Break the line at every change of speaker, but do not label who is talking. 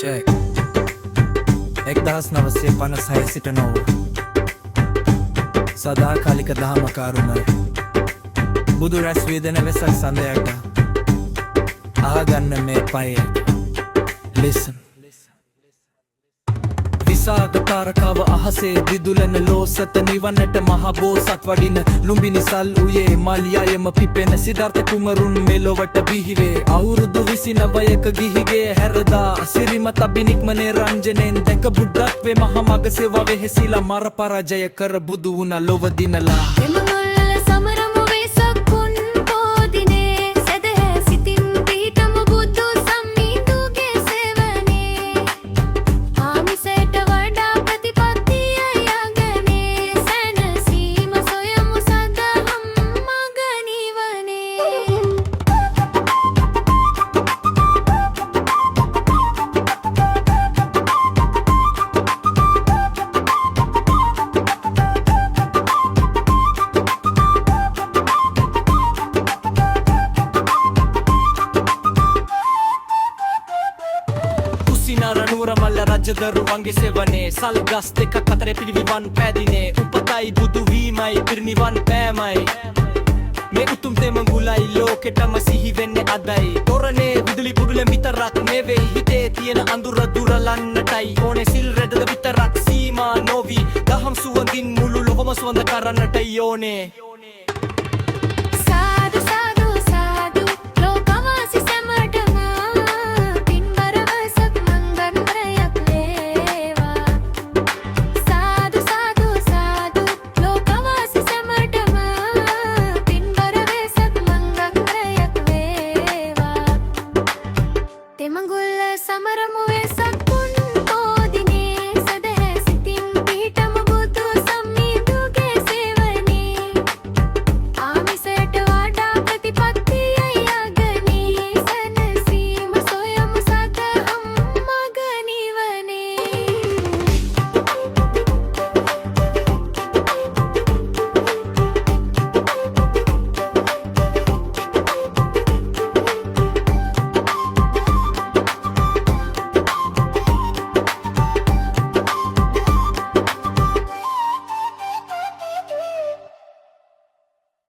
Check 1956 සිට නොව සදාකාලික දහම කාරුණයි බුදු රැස් වේදන වෙසක් සඳයක ආගන්න මේ පයේ Listen විසාග තාරකාව අහසේ දිදුලන ලෝසත නිවන්නට මහ බෝසත් වඩින ලුම්බිනි සල් උයේ මල්යයම පිපෙන සිද්ධාර්ථ කුමරුන් මෙලොවට බිහිවේ අවුරුදු 29ක ගිහිගේ හැරදා සිරිමත බිනික්මනේ රංජනෙන් දැක බුද්ධත්වේ මහ මග සේවා වෙහෙසිලා මර පරාජය කර බුදු වුණා ලොව දිනලා රනුවරමල්ල රජදරුවන්ගේ සෙවනේ සල් ගස් දෙකක් අතරේ පිළිවිවන් පැදිනේ උපතයි බුදු වීමයි පිරිනිවන් පෑමයි මේ උතුම් තෙමඟුලයි ලෝකෙටම සිහි වෙන්නේ අදයි තොරනේ විදුලි පුදුලෙන් විතරක් නෙවෙයි හිතේ තියෙන අඳුර දුරලන්නටයි ඕනේ සිල් රෙදද විතරක් සීමා නොවි දහම් සුවඳින් මුළු ලොවම සුවඳ කරන්නටයි ඕනේ